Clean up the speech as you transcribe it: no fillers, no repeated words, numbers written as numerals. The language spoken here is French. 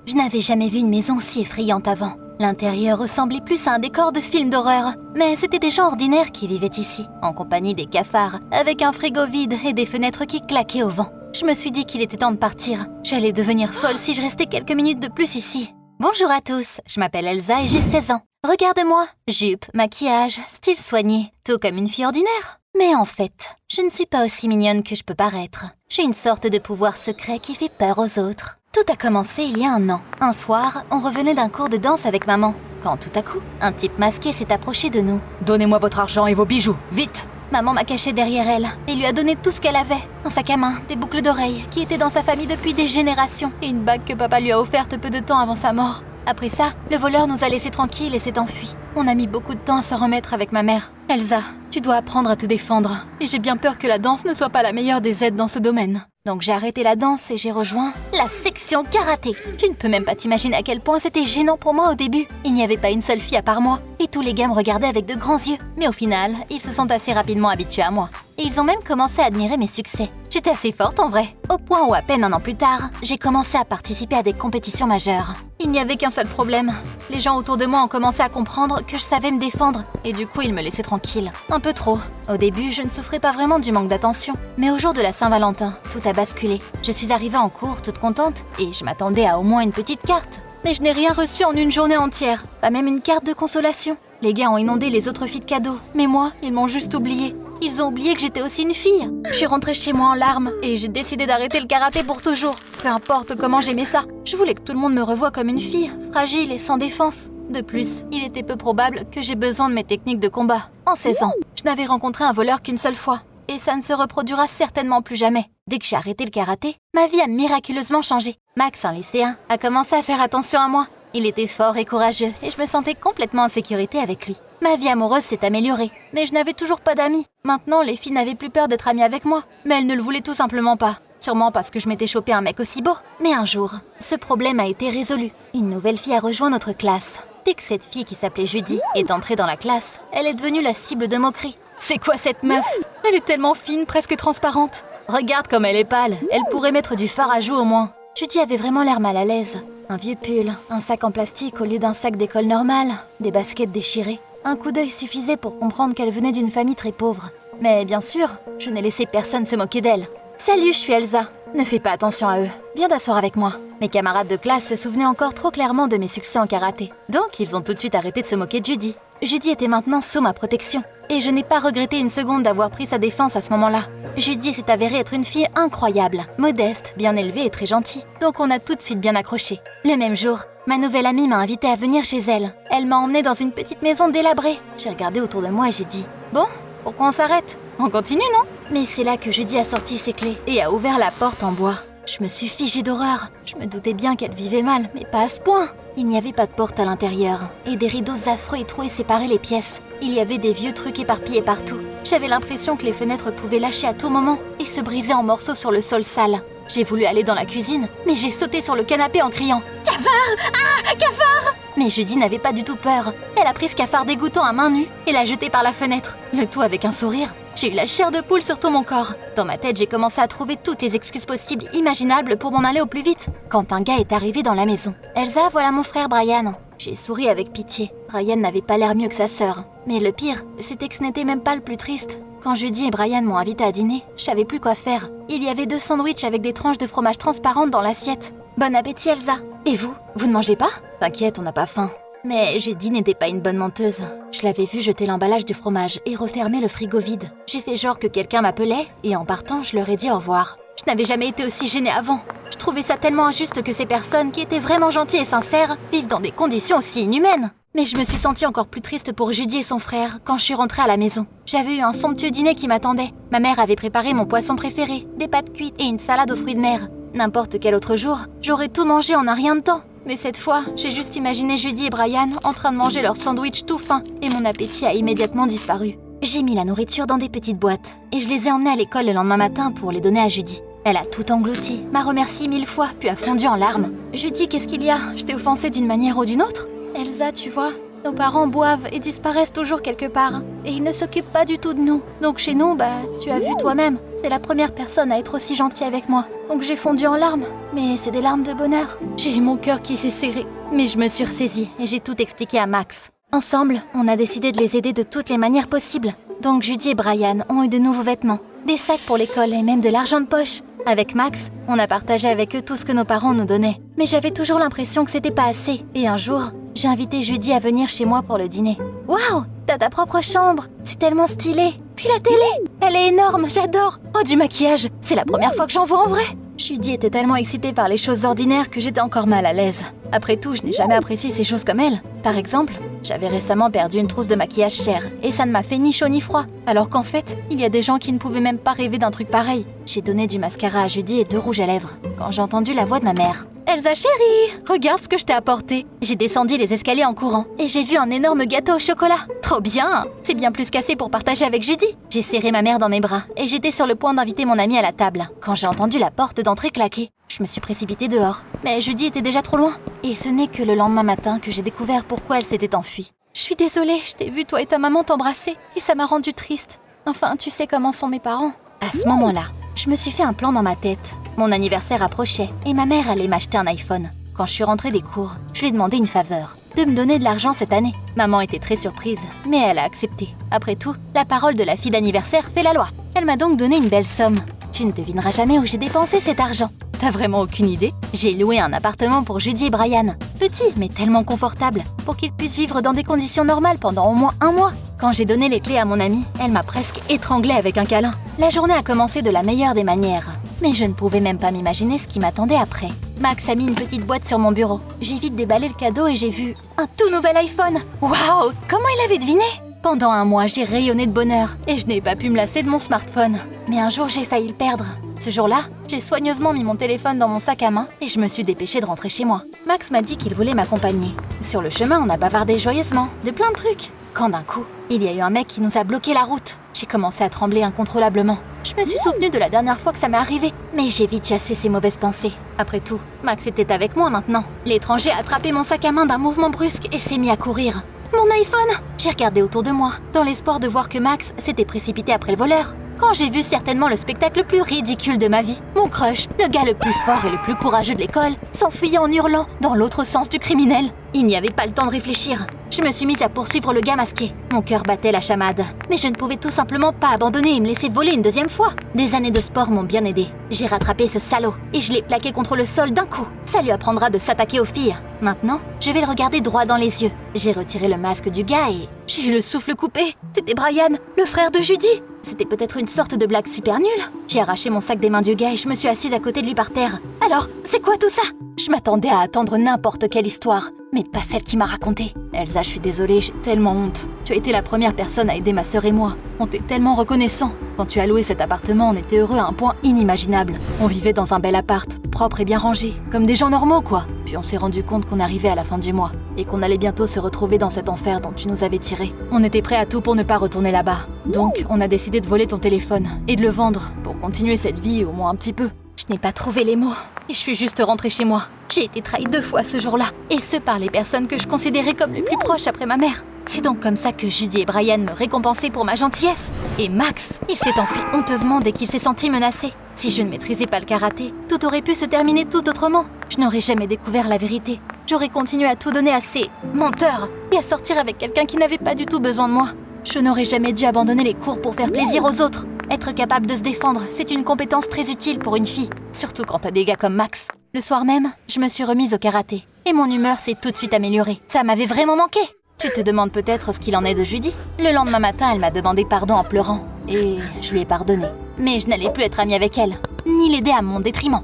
Je n'avais jamais vu une maison si effrayante avant. L'intérieur ressemblait plus à un décor de film d'horreur. Mais c'était des gens ordinaires qui vivaient ici, en compagnie des cafards, avec un frigo vide et des fenêtres qui claquaient au vent. Je me suis dit qu'il était temps de partir. J'allais devenir folle si je restais quelques minutes de plus ici. Bonjour à tous, je m'appelle Elsa et j'ai 16 ans. Regardez-moi, jupe, maquillage, style soigné, tout comme une fille ordinaire. Mais en fait, je ne suis pas aussi mignonne que je peux paraître. J'ai une sorte de pouvoir secret qui fait peur aux autres. Tout a commencé il y a un an. Un soir, on revenait d'un cours de danse avec maman, quand tout à coup, un type masqué s'est approché de nous. « Donnez-moi votre argent et vos bijoux, vite !» Maman m'a caché derrière elle et lui a donné tout ce qu'elle avait. Un sac à main, des boucles d'oreilles, qui étaient dans sa famille depuis des générations, et une bague que papa lui a offerte peu de temps avant sa mort. Après ça, le voleur nous a laissés tranquilles et s'est enfui. On a mis beaucoup de temps à s'en remettre avec ma mère. Elsa, tu dois apprendre à te défendre. Et j'ai bien peur que la danse ne soit pas la meilleure des aides dans ce domaine. Donc j'ai arrêté la danse et j'ai rejoint la section karaté. Tu ne peux même pas t'imaginer à quel point c'était gênant pour moi au début. Il n'y avait pas une seule fille à part moi. Et tous les gars me regardaient avec de grands yeux. Mais au final, ils se sont assez rapidement habitués à moi. Et ils ont même commencé à admirer mes succès. J'étais assez forte en vrai. Au point où à peine un an plus tard, j'ai commencé à participer à des compétitions majeures. Il n'y avait qu'un seul problème. Les gens autour de moi ont commencé à comprendre que je savais me défendre. Et du coup, ils me laissaient tranquille. Un peu trop. Au début, je ne souffrais pas vraiment du manque d'attention. Mais au jour de la Saint-Valentin, tout a basculé. Je suis arrivée en cours toute contente et je m'attendais à au moins une petite carte. Mais je n'ai rien reçu en une journée entière. Pas même une carte de consolation. Les gars ont inondé les autres filles de cadeaux. Mais moi, ils m'ont juste oubliée. Ils ont oublié que j'étais aussi une fille. Je suis rentrée chez moi en larmes et j'ai décidé d'arrêter le karaté pour toujours. Peu importe comment j'aimais ça. Je voulais que tout le monde me revoie comme une fille, fragile et sans défense. De plus, il était peu probable que j'ai besoin de mes techniques de combat. En 16 ans, je n'avais rencontré un voleur qu'une seule fois. Et ça ne se reproduira certainement plus jamais. Dès que j'ai arrêté le karaté, ma vie a miraculeusement changé. Max, un lycéen, a commencé à faire attention à moi. Il était fort et courageux et je me sentais complètement en sécurité avec lui. Ma vie amoureuse s'est améliorée, mais je n'avais toujours pas d'amis. Maintenant, les filles n'avaient plus peur d'être amies avec moi, mais elles ne le voulaient tout simplement pas. Sûrement parce que je m'étais chopé un mec aussi beau. Mais un jour, ce problème a été résolu. Une nouvelle fille a rejoint notre classe. Dès que cette fille qui s'appelait Judy est entrée dans la classe, elle est devenue la cible de moqueries. C'est quoi cette meuf? Elle est tellement fine, presque transparente. Regarde comme elle est pâle, elle pourrait mettre du fard à joues au moins. Judy avait vraiment l'air mal à l'aise. Un vieux pull, un sac en plastique au lieu d'un sac d'école normal, des baskets déchirées. Un coup d'œil suffisait pour comprendre qu'elle venait d'une famille très pauvre. Mais bien sûr, je n'ai laissé personne se moquer d'elle. Salut, je suis Elsa. Ne fais pas attention à eux. Viens t'asseoir avec moi. Mes camarades de classe se souvenaient encore trop clairement de mes succès en karaté. Donc, ils ont tout de suite arrêté de se moquer de Judy. Judy était maintenant sous ma protection. Et je n'ai pas regretté une seconde d'avoir pris sa défense à ce moment-là. Judy s'est avérée être une fille incroyable, modeste, bien élevée et très gentille. Donc on a tout de suite bien accroché. Le même jour, ma nouvelle amie m'a invitée à venir chez elle. Elle m'a emmenée dans une petite maison délabrée. J'ai regardé autour de moi et j'ai dit « Bon, pourquoi on s'arrête? On continue, non ?» Mais c'est là que Judy a sorti ses clés et a ouvert la porte en bois. Je me suis figée d'horreur. Je me doutais bien qu'elle vivait mal, mais pas à ce point. Il n'y avait pas de porte à l'intérieur, et des rideaux affreux et troués séparaient les pièces. Il y avait des vieux trucs éparpillés partout. J'avais l'impression que les fenêtres pouvaient lâcher à tout moment et se briser en morceaux sur le sol sale. J'ai voulu aller dans la cuisine, mais j'ai sauté sur le canapé en criant « Cafard! Ah, cafard !» Mais Judy n'avait pas du tout peur. Elle a pris ce cafard dégoûtant à main nue et l'a jeté par la fenêtre, le tout avec un sourire. J'ai eu la chair de poule sur tout mon corps. Dans ma tête, j'ai commencé à trouver toutes les excuses possibles, imaginables pour m'en aller au plus vite. Quand un gars est arrivé dans la maison. « Elsa, voilà mon frère Brian. » J'ai souri avec pitié. Brian n'avait pas l'air mieux que sa sœur. Mais le pire, c'était que ce n'était même pas le plus triste. Quand Judy et Brian m'ont invité à dîner, je savais plus quoi faire. Il y avait 2 sandwichs avec des tranches de fromage transparentes dans l'assiette. Bon appétit, Elsa. Et vous? Vous ne mangez pas? T'inquiète, on n'a pas faim. Mais Judy n'était pas une bonne menteuse. Je l'avais vue jeter l'emballage du fromage et refermer le frigo vide. J'ai fait genre que quelqu'un m'appelait et en partant, je leur ai dit au revoir. Je n'avais jamais été aussi gênée avant. Je trouvais ça tellement injuste que ces personnes, qui étaient vraiment gentilles et sincères, vivent dans des conditions aussi inhumaines. Mais je me suis sentie encore plus triste pour Judy et son frère quand je suis rentrée à la maison. J'avais eu un somptueux dîner qui m'attendait. Ma mère avait préparé mon poisson préféré, des pâtes cuites et une salade aux fruits de mer. N'importe quel autre jour, j'aurais tout mangé en un rien de temps. Mais cette fois, j'ai juste imaginé Judy et Brian en train de manger leur sandwich tout fin et mon appétit a immédiatement disparu. J'ai mis la nourriture dans des petites boîtes et je les ai emmenées à l'école le lendemain matin pour les donner à Judy. Elle a tout englouti, m'a remercié 1000 fois, puis a fondu en larmes. Judy, qu'est-ce qu'il y a? Je t'ai offensée d'une manière ou d'une autre? Elsa, tu vois, nos parents boivent et disparaissent toujours quelque part. Et ils ne s'occupent pas du tout de nous. Donc chez nous, tu as vu toi-même, t'es la première personne à être aussi gentille avec moi. donc j'ai fondu en larmes. Mais c'est des larmes de bonheur. J'ai eu mon cœur qui s'est serré. Mais je me suis ressaisie et j'ai tout expliqué à Max. Ensemble, on a décidé de les aider de toutes les manières possibles. Donc Judy et Brian ont eu de nouveaux vêtements, des sacs pour l'école et même de l'argent de poche. Avec Max, on a partagé avec eux tout ce que nos parents nous donnaient. Mais j'avais toujours l'impression que c'était pas assez. Et un jour, j'ai invité Judy à venir chez moi pour le dîner. Waouh, t'as ta propre chambre, c'est tellement stylé. Puis la télé, elle est énorme, j'adore. Oh, du maquillage, c'est la première fois que j'en vois en vrai. Judy était tellement excitée par les choses ordinaires que j'étais encore mal à l'aise. Après tout, je n'ai jamais apprécié ces choses comme elle. Par exemple, j'avais récemment perdu une trousse de maquillage chère et ça ne m'a fait ni chaud ni froid. Alors qu'en fait, il y a des gens qui ne pouvaient même pas rêver d'un truc pareil. J'ai donné du mascara à Judy et 2 rouges à lèvres quand j'ai entendu la voix de ma mère. Elsa chérie, regarde ce que je t'ai apporté. J'ai descendu les escaliers en courant et j'ai vu un énorme gâteau au chocolat. Trop bien! C'est bien plus qu'assez pour partager avec Judy. J'ai serré ma mère dans mes bras et j'étais sur le point d'inviter mon amie à la table quand j'ai entendu la porte d'entrée claquer. Je me suis précipitée dehors, mais Judy était déjà trop loin. Et ce n'est que le lendemain matin que j'ai découvert pourquoi elle s'était enfuie. Je suis désolée, je t'ai vu toi et ta maman t'embrasser et ça m'a rendue triste. Enfin, tu sais comment sont mes parents. À ce moment-là, je me suis fait un plan dans ma tête. Mon anniversaire approchait et ma mère allait m'acheter un iPhone. Quand je suis rentrée des cours, je lui ai demandé une faveur, de me donner de l'argent cette année. Maman était très surprise, mais elle a accepté. Après tout, la parole de la fille d'anniversaire fait la loi. Elle m'a donc donné une belle somme. Tu ne devineras jamais où j'ai dépensé cet argent. T'as vraiment aucune idée? J'ai loué un appartement pour Judy et Brian. Petit, mais tellement confortable, pour qu'ils puissent vivre dans des conditions normales pendant au moins 1 mois. Quand j'ai donné les clés à mon amie, elle m'a presque étranglée avec un câlin. La journée a commencé de la meilleure des manières. Mais je ne pouvais même pas m'imaginer ce qui m'attendait après. Max a mis une petite boîte sur mon bureau. J'ai vite déballé le cadeau et j'ai vu un tout nouvel iPhone. Waouh! Comment il avait deviné? Pendant 1 mois, j'ai rayonné de bonheur et je n'ai pas pu me lasser de mon smartphone. Mais un jour, j'ai failli le perdre. Ce jour-là, j'ai soigneusement mis mon téléphone dans mon sac à main et je me suis dépêchée de rentrer chez moi. Max m'a dit qu'il voulait m'accompagner. Sur le chemin, on a bavardé joyeusement, de plein de trucs. Quand d'un coup, il y a eu un mec qui nous a bloqué la route. J'ai commencé à trembler incontrôlablement. Je me suis souvenue de la dernière fois que ça m'est arrivé, mais j'ai vite chassé ces mauvaises pensées. Après tout, Max était avec moi maintenant. L'étranger a attrapé mon sac à main d'un mouvement brusque et s'est mis à courir. Mon iPhone! J'ai regardé autour de moi, dans l'espoir de voir que Max s'était précipité après le voleur. Quand j'ai vu certainement le spectacle le plus ridicule de ma vie, mon crush, le gars le plus fort et le plus courageux de l'école, s'enfuyait en hurlant dans l'autre sens du criminel. Il n'y avait pas le temps de réfléchir. Je me suis mise à poursuivre le gars masqué. Mon cœur battait la chamade. Mais je ne pouvais tout simplement pas abandonner et me laisser voler une 2e fois. Des années de sport m'ont bien aidée. J'ai rattrapé ce salaud et je l'ai plaqué contre le sol d'un coup. Ça lui apprendra de s'attaquer aux filles. Maintenant, je vais le regarder droit dans les yeux. J'ai retiré le masque du gars et j'ai eu le souffle coupé. C'était Brian, le frère de Judy. C'était peut-être une sorte de blague super nulle. J'ai arraché mon sac des mains du gars et je me suis assise à côté de lui par terre. Alors, c'est quoi tout ça? Je m'attendais à attendre n'importe quelle histoire, mais pas celle qu'il m'a racontée. Elsa, je suis désolée, j'ai tellement honte. Tu as été la première personne à aider ma sœur et moi. On t'est tellement reconnaissant. Quand tu as loué cet appartement, on était heureux à un point inimaginable. On vivait dans un bel appart, propre et bien rangé, comme des gens normaux quoi. Puis on s'est rendu compte qu'on arrivait à la fin du mois et qu'on allait bientôt se retrouver dans cet enfer dont tu nous avais tirés. On était prêts à tout pour ne pas retourner là-bas. Donc, on a décidé de voler ton téléphone et de le vendre pour continuer cette vie au moins un petit peu. Je n'ai pas trouvé les mots et je suis juste rentrée chez moi. J'ai été trahie 2 fois ce jour-là, et ce par les personnes que je considérais comme les plus proches après ma mère. C'est donc comme ça que Judy et Brian me récompensaient pour ma gentillesse. Et Max, il s'est enfui honteusement dès qu'il s'est senti menacé. Si je ne maîtrisais pas le karaté, tout aurait pu se terminer tout autrement. Je n'aurais jamais découvert la vérité. J'aurais continué à tout donner à ces menteurs et à sortir avec quelqu'un qui n'avait pas du tout besoin de moi. Je n'aurais jamais dû abandonner les cours pour faire plaisir aux autres. Être capable de se défendre, c'est une compétence très utile pour une fille, surtout quand t'as des gars comme Max. Le soir même, je me suis remise au karaté et mon humeur s'est tout de suite améliorée. Ça m'avait vraiment manqué. Tu te demandes peut-être ce qu'il en est de Judy? Le lendemain matin, elle m'a demandé pardon en pleurant et je lui ai pardonné. Mais je n'allais plus être amie avec elle, ni l'aider à mon détriment.